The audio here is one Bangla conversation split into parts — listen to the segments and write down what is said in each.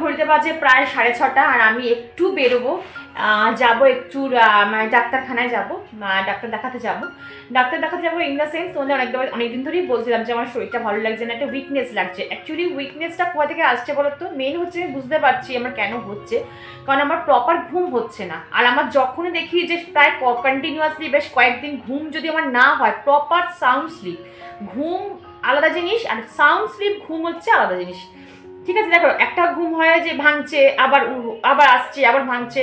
ঘড়িতে বাজে প্রায় 6:30 আর আমি একটু বেরোবো, যাব একটু মানে ডাক্তারখানায় যাব, ডাক্তার দেখাতে যাব ইন দ্য সেন্স তোমাদের অনেকদিন ধরেই বলছিলাম যে আমার শরীরটা ভালো লাগছে না, একটা উইকনেস লাগছে। অ্যাকচুয়ালি উইকনেসটা কোথা থেকে আসছে বলো তো? মেন হচ্ছে আমি বুঝতে পারছি আমার কেন হচ্ছে, কারণ আমার প্রপার ঘুম হচ্ছে না। আর আমার যখনই দেখি যে প্রায় কন্টিনিউয়াসলি বেশ কয়েকদিন ঘুম যদি আমার না হয়, প্রপার সাউন্ড স্লিপ, ঘুম আলাদা জিনিস আর সাউন্ড স্লিপ ঘুম হচ্ছে আলাদা জিনিস, ঠিক আছে? দেখো, একটা ঘুম হয় যে ভাঙছে আবার আসছে আবার ভাঙছে,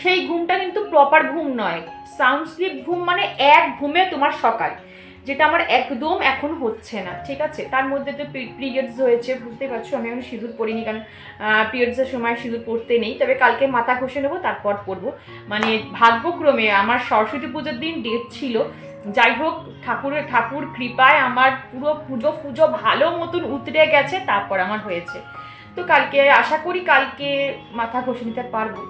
সেই ঘুমটা কিন্তু প্রপার ঘুম নয়। সাউন্ড স্লিপ ঘুম মানে এক ঘুমে তোমার সকাল, যেটা আমার একদম এখন হচ্ছে না, ঠিক আছে? তার মধ্যে তো পিরিয়ডস হয়েছে, বুঝতেই পারছো আমি এখন সিঁদুর পরিনি, কারণ পিরিয়ডসের সময় সিঁদুর পরতে নেই, তবে কালকে মাথা ঘষে নেবো তারপর পরবো। মানে ভাগ্যক্রমে আমার সরস্বতী পুজোর দিন ডেট ছিল, যাই হোক ঠাকুর কৃপায় আমার পুরো পুজো ভালো মতন উতরে গেছে, তারপর আমার হয়েছে। তো কালকে আশা করি কালকে মাথা ঘষে নিতে পারবো।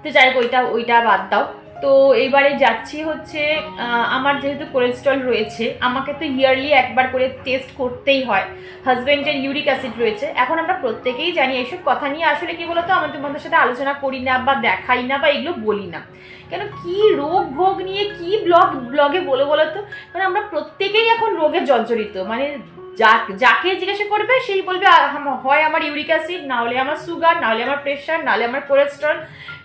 তো যাই হোক ওইটা বাদ দাও। তো এইবারে যাচ্ছি হচ্ছে, আমার যেহেতু কোলেস্ট্রল রয়েছে, আমাকে তো ইয়ারলি একবার করে টেস্ট করতেই হয়। হাজব্যান্ডের ইউরিক অ্যাসিড রয়েছে। এখন আমরা প্রত্যেকেই জানি এইসব কথা নিয়ে আসলে কি বলতো, আমি তোমাদের সাথে আলোচনা করি না বা দেখাই না বা এগুলো বলি না কেন, কি রোগ ভোগ নিয়ে কি ব্লগে বলো তো, মানে আমরা প্রত্যেকেই এখন রোগে জর্জরিত। মানে যাকে জিজ্ঞাসা করবে সেই বলবে হয় আমার ইউরিক অ্যাসিড, না হলে আমার সুগার, না হলে আমার প্রেশার, না হলে আমার কোলেস্ট্রল,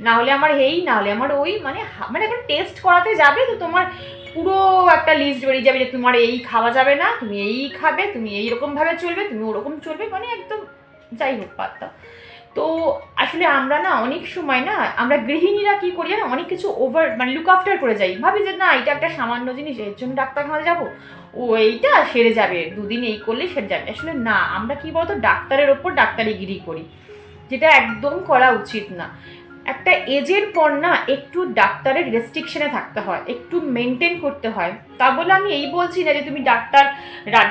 না হলে আমার না হলে আমার ওই, মানে এখন টেস্ট করাতে যাবে তো তোমার পুরো একটা লিস্ট বেরিয়ে যাবে যে তোমার এই খাওয়া যাবে না, তুমি এই খাবে, তুমি এইরকমভাবে চলবে, তুমি ওরকম চলবে, মানে একদম যাই হোক পারতাম। তো আসলে আমরা না অনেক সময় না, আমরা গৃহিণীরা কি করি না, অনেক কিছু মানে লুক আফটার করে যাই, ভাবি যে না এটা একটা সামান্য জিনিস, এর জন্য ডাক্তারখানা যাবো, ও এইটা সেরে যাবে, দুদিন এই করলেই সেরে যাবে। আসলে না, আমরা কি বলতো ডাক্তারের ওপর ডাক্তারিগিরি করি, যেটা একদম করা উচিত না। একটা এজের পর না একটু ডাক্তারের রেস্ট্রিকশনে থাকতে হয়, একটু মেনটেন করতে হয়। তা বলে আমি এই বলছি না যে তুমি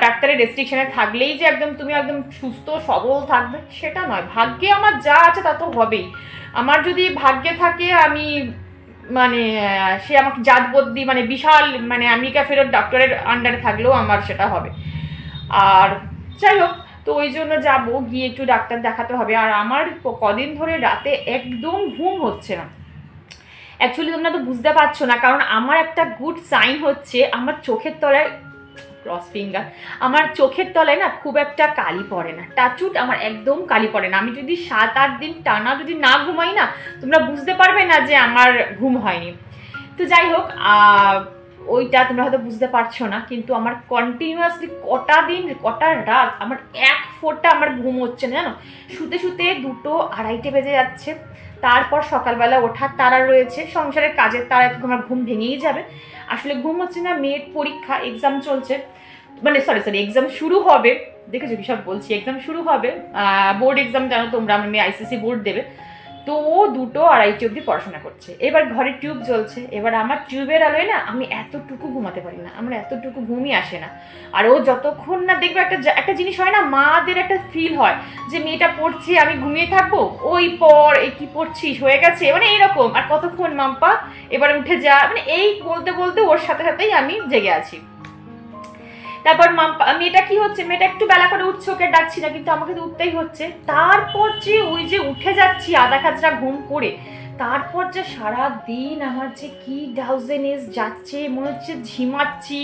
ডাক্তারের রেস্ট্রিকশনে থাকলেই যে তুমি একদম সুস্থ সবল থাকবে, সেটা নয়। ভাগ্যে আমার যা আছে তা তো হবেই। আমার যদি ভাগ্যে থাকে আমি মানে সে আমাকে জাতবদ্দি মানে বিশাল মানে আমেরিকা ফেরত ডক্টরের আন্ডারে থাকলেও আমার সেটা হবে। আর যাই হোক, তো ওই জন্য যাবো, গিয়ে একটু ডাক্তার দেখাতে হবে। আর আমার কদিন ধরে রাতে একদম ঘুম হচ্ছে না। অ্যাকচুয়ালি তোমরা তো বুঝতে পারছো না, কারণ আমার একটা গুড সাইন হচ্ছে আমার চোখের তলায়, ক্রস ফিঙ্গার, আমার চোখের তলায় না খুব একটা কালি পড়ে না, টাচুট আমার একদম কালি পড়ে না। আমি যদি 7-8 দিন টানা যদি না ঘুমাই না, তোমরা বুঝতে পারবে না যে আমার ঘুম হয়নি। তো যাই হোক, ওইটা তোমরা হয়তো বুঝতে পারছো না, কিন্তু আমার কন্টিনিউয়াসলি কটা রাত আমার এক ফোঁটা আমার ঘুম হচ্ছে না, জানো? শুতে 2-2:30 বেজে যাচ্ছে। তারপর সকালবেলা ওঠার তাড়া রয়েছে, সংসারের কাজের তাড়ায় তোমার ঘুম ভেঙেই যাবে। আসলে ঘুম হচ্ছে না, মেয়ের পরীক্ষা, এক্সাম চলছে, মানে সরি এক্সাম শুরু হবে, দেখেছো কি সব বলছি, এক্সাম শুরু হবে, বোর্ড এক্সাম জানো তোমরা, আমার মেয়ে আইসিসি বোর্ড দেবে। তো ও 2-2:30 অবধি পড়াশোনা করছে। এবার ঘরে টিউব জ্বলছে, এবার আমার টিউবের আলোয় না আমি এতটুকু ঘুমাতে পারি না, আমার এতটুকু ঘুমই আসে না। আর ও যতক্ষণ না দেখবে একটা জিনিস হয় না, মাদের একটা ফিল হয় যে মেয়েটা পড়ছে আমি ঘুমিয়ে থাকবো, ওই পর এই কি পড়ছিস হয়ে গেছে, মানে এইরকম, আর কতক্ষণ মাম্পা এবার উঠে যা, মানে এই বলতে বলতে ওর সাথেই আমি জেগে আছি। তারপর মেয়েটা কি হচ্ছে, মেয়েটা একটু বেলা করে উঠছে, ওকে ডাকছি না, কিন্তু আমাকে তো উঠতেই হচ্ছে। তারপর যে উঠে যাচ্ছি আধা খাঁচড়া ঘুম করে, তারপর যে সারা দিন আমার যে কি ডাউজেনেস যাচ্ছে, মনে হচ্ছে ঝিমাচ্ছি,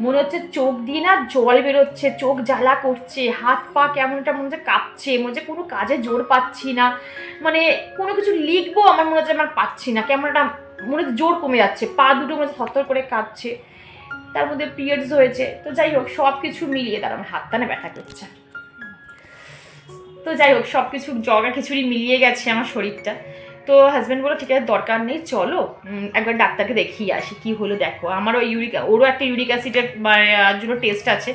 মনে হচ্ছে চোখ দিয়ে না জল বেরোচ্ছে, চোখ জ্বালা করছে, হাত পা কেমন একটা মনে হচ্ছে কাঁপছে, মনে হচ্ছে কোনো কাজে জোর পাচ্ছি না, মানে কোনো কিছু লিখবো আমার মনে হচ্ছে আমার পাচ্ছি না, কেমন একটা মনে হচ্ছে জোর কমে যাচ্ছে, পা দুটো মনে হচ্ছে থরথর করে কাঁপছে। তার মধ্যে পিরিয়ডস হয়েছে। তো যাই হোক সব কিছু মিলিয়ে তার আমার হাতটা না ব্যথা করছে। তো যাই হোক সব কিছু জগা খিচুড়ি মিলিয়ে গেছে আমার শরীরটা। তো হাজব্যান্ড বললো ঠিক আছে দরকার নেই, চলো একবার ডাক্তারকে দেখিয়ে আসি কি হলো দেখো। আমারও ওরও একটা ইউরিক অ্যাসিডের জন্য টেস্ট আছে।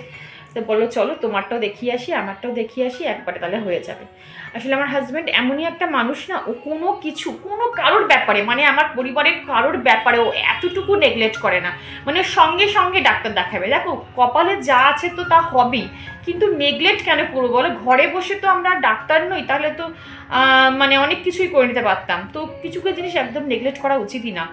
তো বললো চলো তোমারটাও দেখিয়ে আসি আমারটাও দেখিয়ে আসি, একবারে তাহলে হয়ে যাবে। আসলে আমার হাজব্যান্ড এমনই একটা মানুষ না, ও কোনো কারোর ব্যাপারে, মানে আমার পরিবারের কারোর ব্যাপারে ও এতটুকু নেগলেক্ট করে না, মানে সঙ্গে সঙ্গে ডাক্তার দেখাবে। দেখো কপালে যা আছে তো তা হবেই, কিন্তু নেগলেক্ট কেন করবো বলো? ঘরে বসে তো আমরা ডাক্তার নই, তাহলে তো মানে অনেক কিছুই করে নিতে পারতাম। তো কিছু কিছু জিনিস একদম নেগলেক্ট করা উচিতই না।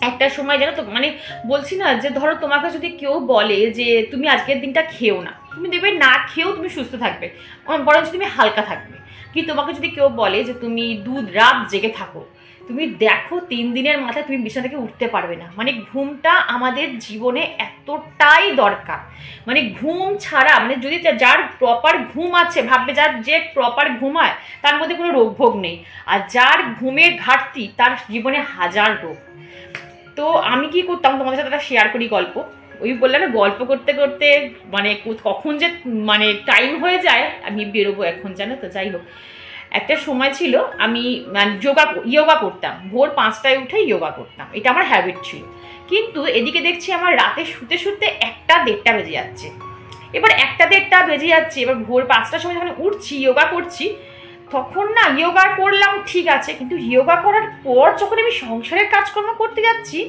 একটা সময় জানো তো, মানে বলছি না যে ধরো তোমাকে যদি কেউ বলে যে তুমি আজকের দিনটা খেও না, তুমি দেখবে না খেয়েও তুমি সুস্থ থাকবে, বরঞ্চ তুমি হালকা থাকবে। কি তোমাকে যদি কেউ বলে যে তুমি রাত জেগে থাকো, তুমি দেখো 3 দিনের মাথায় তুমি বিছানা থেকে উঠতে পারবে না। মানে ঘুমটা আমাদের জীবনে এতটাই দরকার। মানে ঘুম ছাড়া, মানে যদি যার প্রপার ঘুম আছে, ভাববে যে প্রপার ঘুমায় তার মধ্যে কোনো রোগ ভোগ নেই, আর যার ঘুমের ঘাটতি তার জীবনে হাজার রোগ। তো আমি কি করতাম তোমাদের সাথে একটা শেয়ার করি গল্প। ওই বললাম না, গল্প করতে করতে মানে কখন যে মানে টাইম হয়ে যায়, আমি বেরোবো এখন, জানো তো। যাই হোক, একটা সময় ছিল আমি মানে যোগা করতাম, ভোর 5টায় উঠে যোগা করতাম, এটা আমার হ্যাবিট ছিল। কিন্তু এদিকে দেখছি আমার রাতে শুতে শুতে 1টা-1:30 বেজে যাচ্ছে। এবার 1টা-1:30 বেজে যাচ্ছে, এবার ভোর 5টার সময় যখন উঠছি যোগা করছি, তখন না যোগা করলাম ঠিক আছে, কিন্তু যোগা করার পর যখন আমি সংসারের কাজকর্ম করতে যাচ্ছি,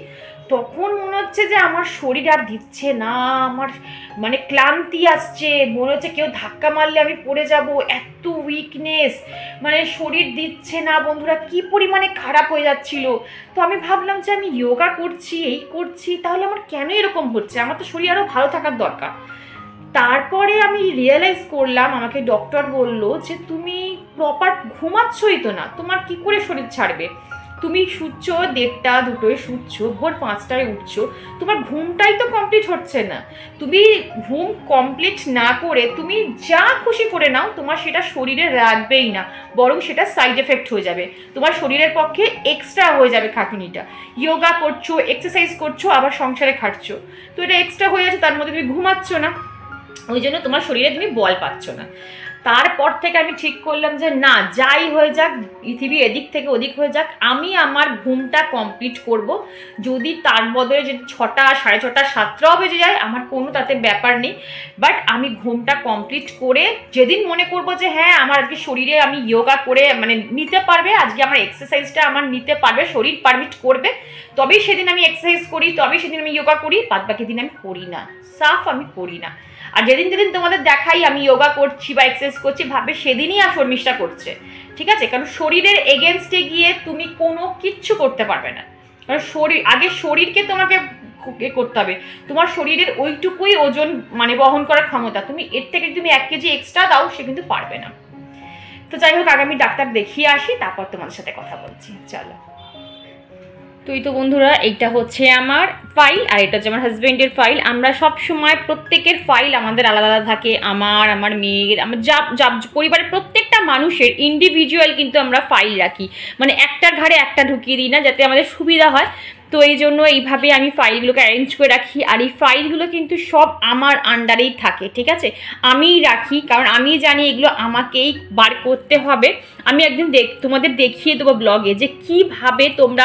তখন মনে হচ্ছে যে আমার শরীর আর দিচ্ছে না, আমার মানে ক্লান্তি আসছে, মনে হচ্ছে কেউ ধাক্কা মারলে আমি পড়ে যাব, এত উইকনেস, মানে শরীর দিচ্ছে না বন্ধুরা, কি পরিমাণে খারাপ হয়ে যাচ্ছিল। তো আমি ভাবলাম যে আমি যোগা করছি, এই করছি, তাহলে আমার কেন এরকম হচ্ছে, আমার তো শরীর আরও ভালো থাকার দরকার। তারপরে আমি রিয়েলাইজ করলাম, আমাকে ডক্টর বলল যে তুমি প্রপার ঘুমাচ্ছই তো না, তোমার কি করে শরীর ছাড়বে, তুমি শুচ্ছ 1:30-2টোয় শুচ্ছ, ভোর 5টায় উঠছো, তোমার ঘুমটাই তো কমপ্লিট হচ্ছে না। তুমি ঘুম কমপ্লিট না করে তুমি যা খুশি করে নাও, তোমার সেটা শরীরে রাখবেই না, বরং সেটা সাইড এফেক্ট হয়ে যাবে, তোমার শরীরের পক্ষে এক্সট্রা হয়ে যাবে খাটুনিটা। যোগা করছো, এক্সারসাইজ করছো, আবার সংসারে খাটছো, তো এটা এক্সট্রা হয়ে যাচ্ছে, তার মধ্যে তুমি ঘুমাচ্ছ না, ওই জন্য তোমার শরীরে তুমি বল পাচ্ছ না। তারপর থেকে আমি ঠিক করলাম যে না, যাই হয়ে যাক, পৃথিবী এদিক থেকে ওদিক হয়ে যাক, আমি আমার ঘুমটা কমপ্লিট করব। যদি তার বদলে যদি 6টা, 6:30, 7টাও বেজে যায়, আমার কোনো তাতে ব্যাপার নেই, বাট আমি ঘুমটা কমপ্লিট করে যেদিন মনে করব যে হ্যাঁ আমার আজকে শরীরে আমি যোগা করে মানে নিতে পারবে, আজকে আমার এক্সারসাইজটা আমার নিতে পারবে, শরীর পারমিট করবে, তবেই সেদিন আমি এক্সারসাইজ করি, তবেই সেদিন আমি যোগা করি, বাদ বাকি দিন আমি করি না, সাফ আমি করি না। আর যেদিন তোমাদের দেখাই আমি যোগা করছি বা এক্সারসাইজ করছি, ভাববে সেদিনই আর শর্মিষ্ঠা করছে, ঠিক আছে? কারণ শরীরের এগেনস্টে গিয়ে তুমি কোনো কিচ্ছু করতে পারবে না, কারণ আগে শরীরকে তোমাকে করতে হবে, তোমার শরীরের ওইটুকুই ওজন মানে বহন করার ক্ষমতা, তুমি এর থেকে তুমি 1 কেজি এক্সট্রা দাও, সে কিন্তু পারবে না। তো যাই হোক, আগে আমি ডাক্তার দেখিয়ে আসি, তারপর তোমাদের সাথে কথা বলছি, চলো। তো বন্ধুরা, এইটা হচ্ছে আমার ফাইল, আর এটা হচ্ছে আমার হাজব্যান্ডের ফাইল। আমরা সব সময় প্রত্যেকের ফাইল আমাদের আলাদা আলাদা থাকে, আমার মেয়ের, আমার যা পরিবারের প্রত্যেকটা মানুষের ইন্ডিভিজুয়াল কিন্তু আমরা ফাইল রাখি, মানে একটার ঘাড়ে একটা ঢুকিয়ে দিই না, যাতে আমাদের সুবিধা হয়। তো এই জন্য এইভাবে আমি ফাইলগুলোকে অ্যারেঞ্জ করে রাখি, আর এই ফাইলগুলো কিন্তু সব আমার আন্ডারেই থাকে, ঠিক আছে? আমিই রাখি, কারণ আমি জানি এগুলো আমাকেই বার করতে হবে। আমি একদিন তোমাদের দেখিয়ে দেবো ব্লগে যে কিভাবে তোমরা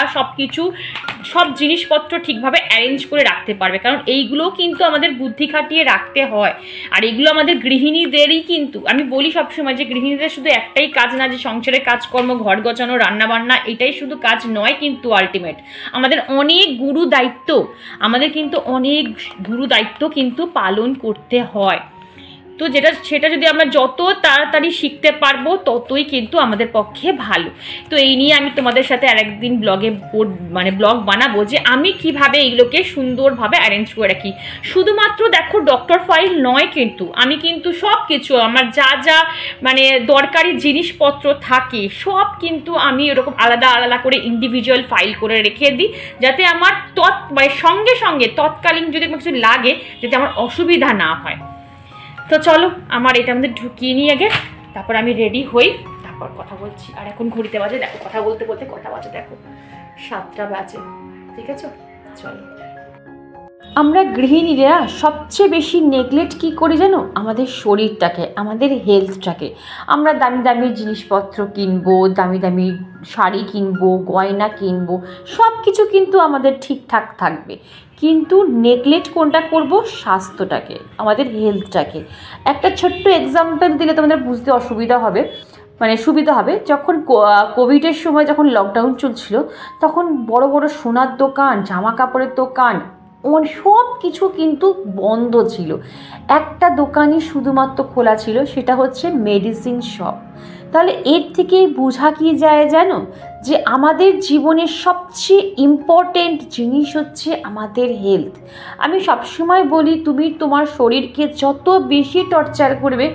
সব জিনিসপত্র ঠিকভাবে অ্যারেঞ্জ করে রাখতে পারবে, কারণ এইগুলো কিন্তু আমাদের বুদ্ধি খাটিয়ে রাখতে হয়, আর এগুলো আমাদের গৃহিণীদেরই কিন্তু, আমি বলি সবসময় যে গৃহিণীদের শুধু একটাই কাজ না যে সংসারের কাজকর্ম, ঘর গোছানো, রান্নাবান্না, এটাই শুধু কাজ নয় কিন্তু আলটিমেট আমাদের অনেক গুরু দায়িত্ব কিন্তু পালন করতে হয়। তো সেটা যদি আমরা যত তাড়াতাড়ি শিখতে পারবো, ততই কিন্তু আমাদের পক্ষে ভালো। তো এই নিয়ে আমি তোমাদের সাথে আরেকদিন ব্লগ বানাবো যে আমি কিভাবে এইগুলোকে সুন্দরভাবে অ্যারেঞ্জ করে রাখি। শুধুমাত্র দেখো ডক্টর ফাইল নয়, কিন্তু আমি কিন্তু সব কিছু আমার যা মানে দরকারি জিনিসপত্র থাকে সব কিন্তু আমি এরকম আলাদা আলাদা করে ইন্ডিভিজুয়াল ফাইল করে রেখে দিই, যাতে আমার সঙ্গে সঙ্গে তৎকালীন যদি কোনো কিছু লাগে, যাতে আমার অসুবিধা না হয়। তো চলো, আমার এটা আমাদের ঢুকিয়ে নিয়ে আগে, তারপর আমি রেডি হই, তারপর কথা বলছি। আর এখন ঘড়িতে বাজে, দেখো কথা বলতে বলতে কটা বাজে, দেখো 7টা বাজে, ঠিক আছে? চলো। আমরা গৃহিণীরা সবচেয়ে বেশি নেগলেক্ট কী করি জানো? আমাদের শরীরটাকে, আমাদের হেলথটাকে। আমরা দামি দামি জিনিসপত্র কিনবো, দামি দামি শাড়ি কিনবো, গয়না কিনবো, সব কিছু কিন্তু আমাদের ঠিকঠাক থাকবে, কিন্তু নেগলেক্ট কোনটা করব? স্বাস্থ্যটাকে, আমাদের হেলথটাকে। একটা ছোট্ট এক্সাম্পল দিলে তোমাদের বুঝতে সুবিধা হবে। যখন কোভিডের সময় যখন লকডাউন চলছিল, তখন বড় বড় সোনার দোকান, জামা কাপড়ের দোকান, সব কিছু কিন্তু বন্ধ ছিল। একটা দোকানই শুধুমাত্র খোলা ছিল, সেটা হচ্ছে মেডিসিন শপ। তাহলে এর থেকেই বোঝা কি যায় জানো? যে আমাদের জীবনের সবচেয়ে ইম্পর্টেন্ট জিনিস হচ্ছে আমাদের হেলথ। আমি সবসময় বলি, তুমি তোমার শরীরকে যত বেশি টর্চার করবে,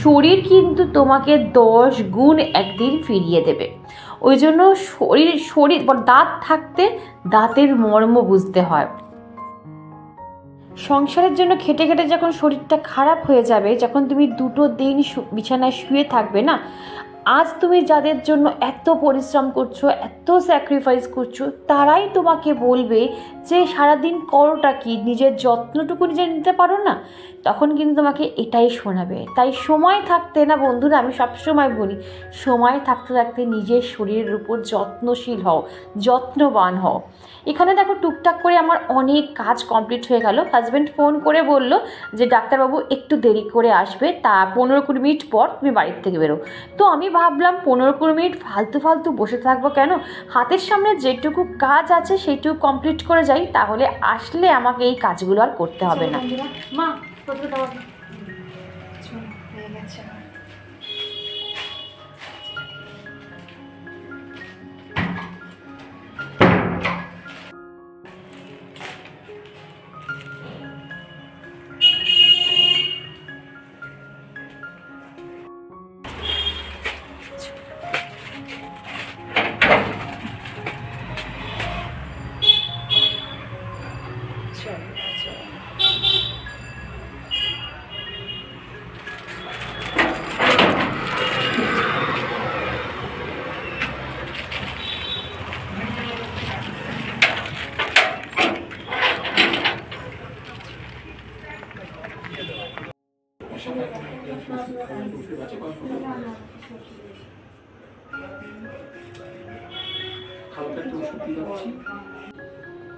শরীর কিন্তু তোমাকে 10 গুণ একদিন ফিরিয়ে দেবে। ওই জন্য শরীর দাঁত থাকতে দাঁতের মর্ম বুঝতে হয়। সংসারের জন্য খেটে খেটে যখন শরীরটা খারাপ হয়ে যাবে, যখন তুমি 2 দিন বিছানায় শুয়ে থাকবে না, আজ তুমি যাদের জন্য এত পরিশ্রম করছো, এত স্যাক্রিফাইস করছো, তারাই তোমাকে বলবে যে সারাদিন করোটা কি, নিজের যত্নটুকু নিজে নিতে পারো না, তখন কিন্তু তোমাকে এটাই শোনাবে। তাই সময় থাকতে না বন্ধুরা, আমি সবসময় বলি, সময় থাকতে থাকতে নিজের শরীরের উপর যত্নশীল হও, যত্নবান হও। এখানে দেখো টুকটাক করে আমার অনেক কাজ কমপ্লিট হয়ে গেল। হাজব্যান্ড ফোন করে বলল যে ডাক্তারবাবু একটু দেরি করে আসবে, তা 15-20 মিনিট পর তুমি বাড়ির থেকে বেরো। তো আমি ভাবলাম 15-20 মিনিট ফালতু বসে থাকবো কেন, হাতের সামনে যেটুকু কাজ আছে সেইটুকু কমপ্লিট করে যাই, তাহলে আসলে আমাকে এই কাজগুলো আর করতে হবে না। মা হয়ে গেছে।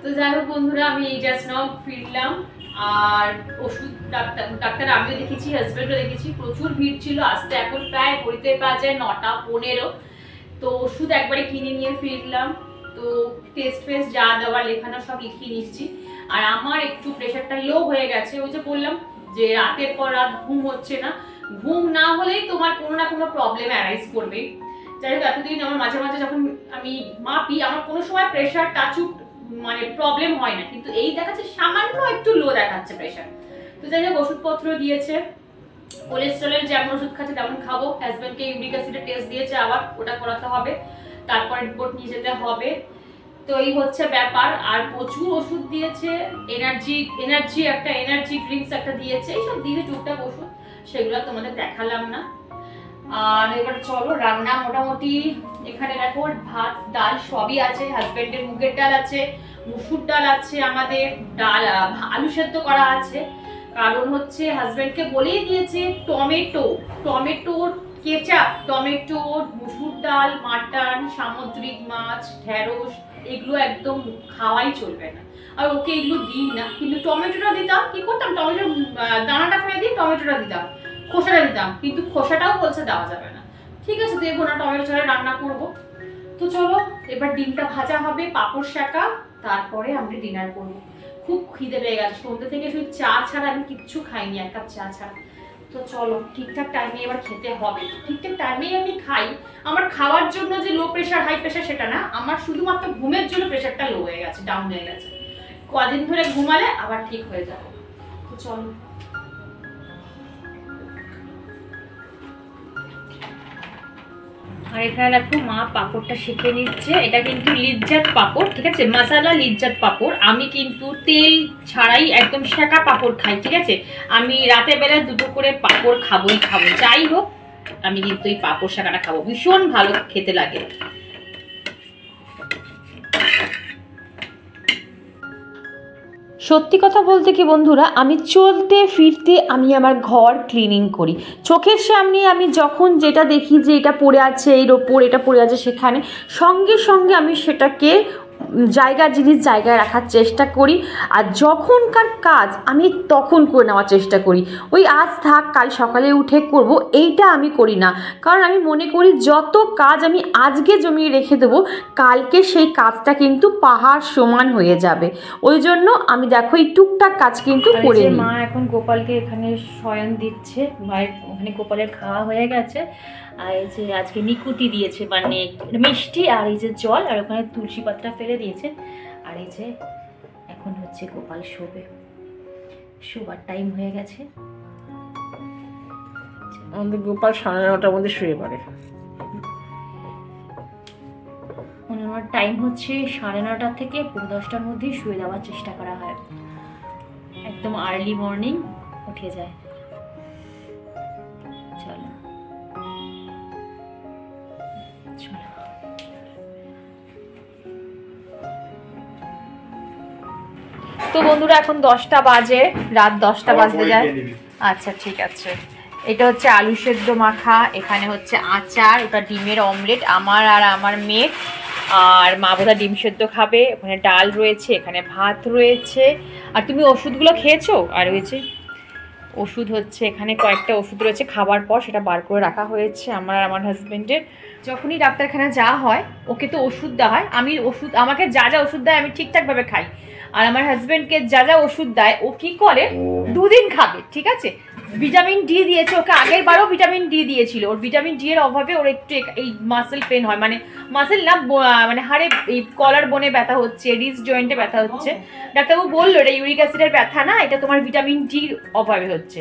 তো যাই হোক বন্ধুরা, আমি এই জাস্ট নাও ফিরলাম। আর ওষুধ ডাক্তার আমিও দেখেছি, হাজব্যান্ডও দেখেছি, প্রচুর ভিড় ছিল। আসতে এখন প্রায় ঘড়িতে বাজে 9:15। তো ওষুধ একবারে কিনে নিয়ে ফিরলাম। তো টেস্ট ফেস্ট যা দেওয়ার লেখানো সব লিখিয়ে নিচ্ছি। আর আমার একটু প্রেশারটা লো হয়ে গেছে। ওই যে বললাম যে রাতের পর রাত ঘুম হচ্ছে না, ঘুম না হলেই তোমার কোনো না কোনো প্রবলেম অ্যারাইজ করবে। যাই হোক, এতদিন আমার মাঝে মাঝে যখন আমি মাপি, আমার কোনো সময় প্রেশার টাচুট মানে প্রবলেম হয় না, কিন্তু এই দেখাচ্ছে সামান্য একটু লো দেখাচ্ছে প্রেশার। তো যাই হোক, ওষুধপত্র দিয়েছে, কোলেস্টেরলের যেমন ওষুধ খাচ্ছে তেমন খাবো। হাজব্যান্ডকে ইউরিক অ্যাসিডের টেস্ট দিয়েছে, আবার ওটা করাতে হবে, তারপর রিপোর্ট নিয়ে যেতে হবে। তো এই হচ্ছে ব্যাপার। আর প্রচুর ওষুধ দিয়েছে, এনার্জি ড্রিঙ্কস একটা দিয়েছে, এইসব দিয়েছে টুকটাক ওষুধ, সেগুলো তোমাদের দেখালাম না। আর এবার চলো রান্না। মোটামুটি এখানে দেখো ভাত ডাল সবই আছে, হাজবেন্ডের মুগের ডাল আছে, মুসুর ডাল আছে, আমাদের ডাল আলু সেদ্ধ করা আছে। কারণ হচ্ছে হাজবেন্ডকে বলেই দিয়েছে টমেটোর কেচাপ, টমেটোর, মুসুর ডাল, মাটন, সামুদ্রিক মাছ, ঢেঁড়স, এগুলো একদম খাওয়াই চলবে না। আর ওকে এগুলো দিই না, কিন্তু টমেটোটা দিতাম। কি করতাম, টমেটোর দানাটা ফেলে দিয়ে টমেটোটা দিতাম, খোসাটা দিতাম, কিন্তু খোসাটাও বলছে দেওয়া যাবে না। ঠিক আছে, দেখবো না, টমেটো ছাড়া রান্না করব। তো চলো এবার ডিমটা ভাজা হবে, পাঁপড় শাকা, তারপরে আমরা ডিনার করব। খুব খিদে পেয়ে গেছে, সন্ধ্যে থেকে শুধু চা ছাড়া আমি কিচ্ছু খাইনি, 1 কাপ চা ছাড়া। তো চলো ঠিকঠাক টাইমে এবার খেতে হবে। ঠিকঠাক টাইমেই আমি খাই। আমার খাওয়ার জন্য যে লো প্রেশার হাই প্রেশার সেটা না, আমার শুধুমাত্র ঘুমের জন্য প্রেশারটা লো হয়ে গেছে, ডাউন হয়ে গেছে। কদিন ধরে ঘুমালে আবার ঠিক হয়ে যাবে। তো চলো। আর এখানে দেখো মা পাঁপড়টা শিখে নিচ্ছে। এটা কিন্তু লিজ্জাত পাঁপড়, ঠিক আছে, মশালা লিজ্জাত পাঁপড়। আমি কিন্তু তেল ছাড়াই একদম সেকা পাঁপড় খাই, ঠিক আছে। আমি রাতের বেলা 2টো করে পাঁপড় খাবো। যাই হোক, আমি কিন্তু এই পাঁপড় শাকাটা খাবো, ভীষণ ভালো খেতে লাগে। সত্যি কথা বলতে কি বন্ধুরা, আমি চলতে ফিরতে আমি আমার ঘর ক্লিনিং করি। চোখের সামনে আমি যখন যেটা দেখি যে এটা পড়ে আছে এর ওপর, এটা পড়ে আছে সেখানে, সঙ্গে সঙ্গে আমি সেটাকে জিনিস জায়গায় রাখার চেষ্টা করি। আর যখনকার কাজ আমি তখন করে নেওয়ার চেষ্টা করি। ওই আজ থাক কাল সকালে উঠে করব, এইটা আমি করি না। কারণ আমি মনে করি যত কাজ আমি আজকে জমিয়ে রেখে দেবো, কালকে সেই কাজটা কিন্তু পাহাড় সমান হয়ে যাবে। ওই জন্য আমি দেখো এই টুকটাক কাজ কিন্তু করে নিই। মা এখন গোপালকে এখানে শয়ন দিচ্ছে, মায়ের ওখানে গোপালের খাওয়া হয়ে গেছে। আর এই যে আজকে নিকুতি দিয়েছে, মানে মিষ্টি, আর এই যে জল, আর ওখানে তুলসী পাতা ফেলে দিয়েছে। আর এই যে এখন হচ্ছে গোপাল শোবার টাইম হয়ে গেছে। আমাদের গোপাল 9:30টার মধ্যে শুয়ে পড়ে। ওনার টাইম হচ্ছে 9:30 থেকে 10:30টার মধ্যেই শুয়ে দেওয়ার চেষ্টা করা হয়, একদম আর্লি মর্নিং উঠে যায়। চলো চলো তো বন্ধুরা এখন 10টা বাজে, রাত 10টা বাজতে যায়। আচ্ছা ঠিক আছে, এটা হচ্ছে আলু সেদ্ধ মাখা, এখানে হচ্ছে আচার, ওটা ডিমের অমলেট আমার আর আমার মেয়ে, আর মা বোধহয় ডিম সেদ্ধ খাবে, ওখানে ডাল রয়েছে, এখানে ভাত রয়েছে। আর তুমি ওষুধগুলো খেয়েছো? আর হয়েছে ওষুধ হচ্ছে এখানে কয়েকটা ওষুধ রয়েছে, খাবার পর সেটা বার করে রাখা হয়েছে আমার আর আমার হাজব্যান্ডের। যখনই ডাক্তারখানা যাওয়া হয় ওকে তো ওষুধ দেওয়া হয়, আমি ওষুধ আমাকে যা যা ওষুধ দেয় আমি ঠিকঠাকভাবে খাই, আর আমার হাজব্যান্ডকে যা যা ওষুধ দেয় ও কী করে 2 দিন খাবে, ঠিক আছে। ভিটামিন ডি দিয়েছে ওকে, আগের বারও ভিটামিন ডি দিয়েছিল, ওর ভিটামিন ডি এর অভাবে ওর একটু এই মাসেল পেন হয়, মানে মাসেল না মানে হাড়ে এই কলার বোনে ব্যথা হচ্ছে, রিস্ট জয়েন্টে ব্যথা হচ্ছে। ডাক্তারবাবু বললো এটা ইউরিক অ্যাসিডের ব্যথা না, এটা তোমার ভিটামিন ডির অভাবে হচ্ছে।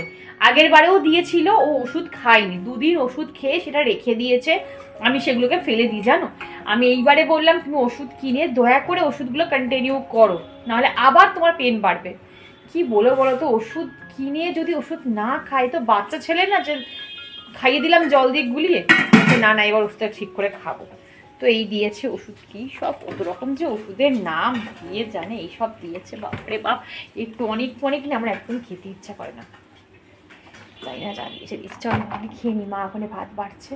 আগের বারেও দিয়েছিল, ও ওষুধ খায়নি, 2 দিন ওষুধ খেয়ে সেটা রেখে দিয়েছে, আমি সেগুলোকে ফেলে দিই জানো। আমি এইবারে বললাম তুমি ওষুধ কিনে দয়া করে ওষুধগুলো কন্টিনিউ করো, নাহলে আবার তোমার পেন বাড়বে। কি বলো তো, ওষুধ কিনে যদি ওষুধ না খায় তো বাচ্চা ছেলে না, যে খাইয়ে দিলাম জল দিয়ে গুলিয়ে, না না এবার ওষুধটা ঠিক করে খাবো। তো এই দিয়েছে ওষুধ, কি সব কত রকম যে ওষুধের নাম দিয়ে জানে, এইসব দিয়েছে বাপরে বাপ। এই টনিক ফনিক না আমার একদম খেতে ইচ্ছা করে না, তাই না জানিয়েছে দিচ্ছে। চলো আমি খেয়ে নিই, মা ওখানে ভাত বাড়ছে,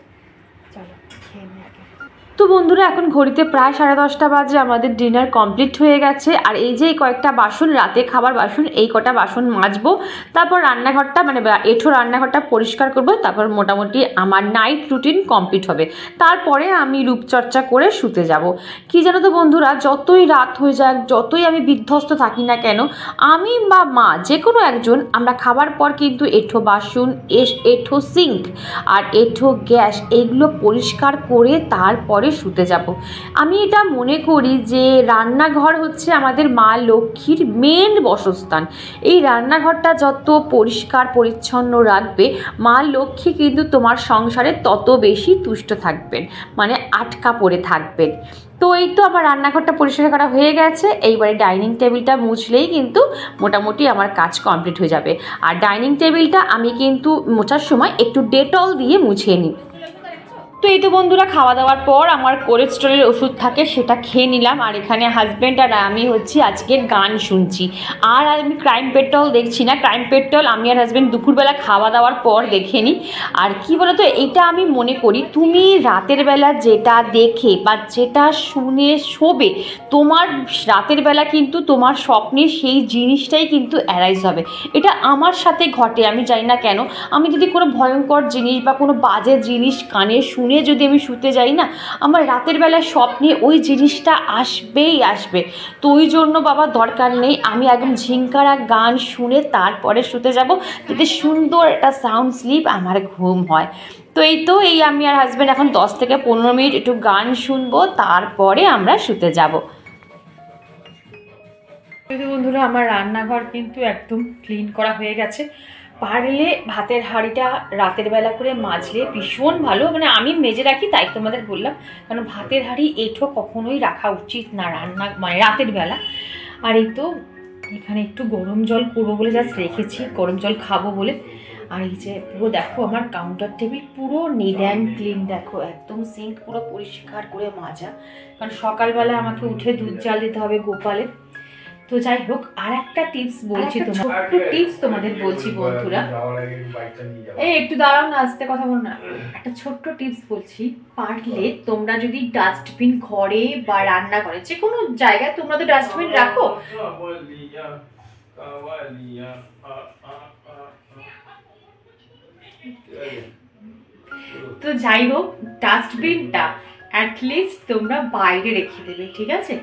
চলো খেয়ে নিই আগে। তো বন্ধুরা এখন ঘড়িতে প্রায় 10:30 বাজে, আমাদের ডিনার কমপ্লিট হয়ে গেছে। আর এই যে কয়েকটা বাসন, রাতে খাবার বাসন, এই কটা বাসন মাজবো, তারপর রান্নাঘরটা মানে এঁঠো রান্নাঘরটা পরিষ্কার করবো, তারপর মোটামুটি আমার নাইট রুটিন কমপ্লিট হবে। তারপরে আমি রূপচর্চা করে শুতে যাব। কি জানো তো বন্ধুরা, যতই রাত হয়ে যাক, যতই আমি বিধ্বস্ত থাকি না কেন, আমি বা মা যে কোনো একজন আমরা খাবার পর কিন্তু এঁঠো বাসন, এঁঠো সিঙ্ক আর এঁঠো গ্যাস এইগুলো পরিষ্কার করে তারপরে শুতে যাব। আমি এটা মনে করি যে রান্নাঘর হচ্ছে আমাদের মা লক্ষ্মীর মেন বাসস্থান। এই রান্নাঘরটা যত পরিষ্কার পরিচ্ছন্ন রাখবে, মা লক্ষ্মী কিন্তু তোমার সংসারে তত বেশি তুষ্ট থাকবেন, মানে আটকা পড়ে থাকবেন। তো এই তো আমার রান্নাঘরটা পরিষ্কার করা হয়ে গেছে, এইবারে ডাইনিং টেবিলটা মুছলেই কিন্তু মোটামুটি আমার কাজ কমপ্লিট হয়ে যাবে। আর ডাইনিং টেবিলটা আমি কিন্তু মোছার সময় একটু ডেটল দিয়ে মুছিয়ে নিই। তো এই তো বন্ধুরা খাওয়া দাওয়ার পর আমার কোলেস্ট্রলের ওষুধ থাকে, সেটা খেয়ে নিলাম। আর এখানে হাজব্যান্ড আর আমি হচ্ছে আজকে গান শুনছি, আর আমি ক্রাইম পেট্রোল দেখছি না। ক্রাইম পেট্রোল আমি আর হাজব্যান্ড দুপুরবেলা খাওয়া দাওয়ার পর দেখে নিই। আর কি বলতো, এটা আমি মনে করি তুমি রাতের বেলা যেটা দেখে বা যেটা শুনে শোবে, তোমার রাতের বেলা কিন্তু তোমার স্বপ্নে সেই জিনিসটাই কিন্তু অ্যারাইজ হবে। এটা আমার সাথে ঘটে, আমি জানি না কেন। আমি যদি কোনো ভয়ঙ্কর জিনিস বা কোনো বাজে জিনিস কানে শুনে যদি আমি শুতে যাই না, আমার রাতের বেলায় স্বপ্নে ওই জিনিসটা আসবেই আসবে। তো ওই জন্য বাবা দরকার নেই, আমি একদম ঝিঙ্কারা গান শুনে তারপরে শুতে যাব, যাতে সুন্দর একটা সাউন্ড স্লিপ আমার ঘুম হয়। তো এই আমি আর হাজব্যান্ড এখন 10 থেকে 15 মিনিট একটু গান শুনবো, তারপরে আমরা শুতে যাব। বন্ধুরা আমার রান্নাঘর কিন্তু একদম ক্লিন করা হয়ে গেছে। পারলে ভাতের হাঁড়িটা রাতের বেলা করে মাজলে ভীষণ ভালো, মানে আমি মেজে রাখি তাই তোমাদের বললাম, কারণ ভাতের হাঁড়ি এঁঠো কখনোই রাখা উচিত না রান্না মানে রাতের বেলা। আর এই তো এখানে একটু গরম জল করবো বলে জাস্ট রেখেছি, গরম জল খাবো বলে। আর এই যে পুরো দেখো আমার কাউন্টার টেবিল পুরো নিট অ্যান্ড ক্লিন, দেখো একদম সিঙ্ক পুরো পরিষ্কার করে মাজা, কারণ সকালবেলা আমাকে উঠে দুধ জাল দিতে হবে গোপালের। তো যাই হোক, আর একটা টিপস বলছি, ছোট্ট টিপস তোমাদের বলছি বন্ধুরা, এই একটু দাঁড়াও না, আস্তে কথা বল না। একটা ছোট্ট টিপস বলছি, পারলে তোমরা যদি ডাস্টবিন ঘরে বা রান্না করে যে কোনো জায়গায় তোমরা তো ডাস্টবিন রাখো, তো যাই হোক ডাস্টবিনটা অ্যাটলিস্ট তোমরা বাইরে রেখে দেবে, ঠিক আছে।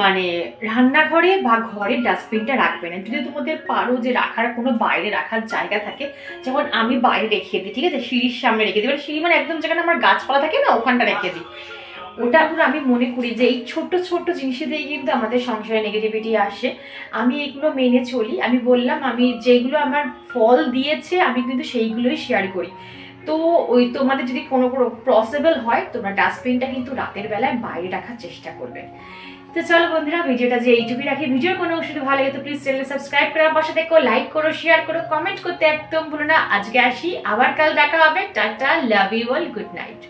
মানে রান্নাঘরে বা ঘরে ডাস্টবিনটা রাখবে না, যদি তোমাদের পারো যে রাখার কোনো বাইরে রাখার জায়গা থাকে, যেমন আমি বাইরে রেখে দিই, ঠিক আছে, সিঁড়ির সামনে রেখে দিই, মানে সিঁড়ি মানে একদম যেখানে আমার গাছপালা থাকে না ওখানটা রেখে দিই। ওটা এখন আমি মনে করি যে এই ছোট্ট ছোট্ট জিনিসে দিয়ে কিন্তু আমাদের সংসারে নেগেটিভিটি আসে। আমি এগুলো মেনে চলি, আমি বললাম আমি যেগুলো আমার ফল দিয়েছে আমি কিন্তু সেইগুলোই শেয়ার করি। তো ওই তোমাদের যদি কোনো পসিবল হয় তোমরা ডাস্টবিনটা কিন্তু রাতের বেলায় বাইরে রাখার চেষ্টা করবে। তো চলো বন্ধুরা, ভিডিওটা যে এইটুকুই রাখি। ভিডিওর কোনো অংশ ভালো লাগে তো প্লিজ চ্যানেল সাবস্ক্রাইব করে পাশে দেখো, লাইক করো, শেয়ার করো, কমেন্ট করতে একদম ভুলো না। আজকে আসি, আবার কাল দেখা হবে। Ta-ta, love you all, good night.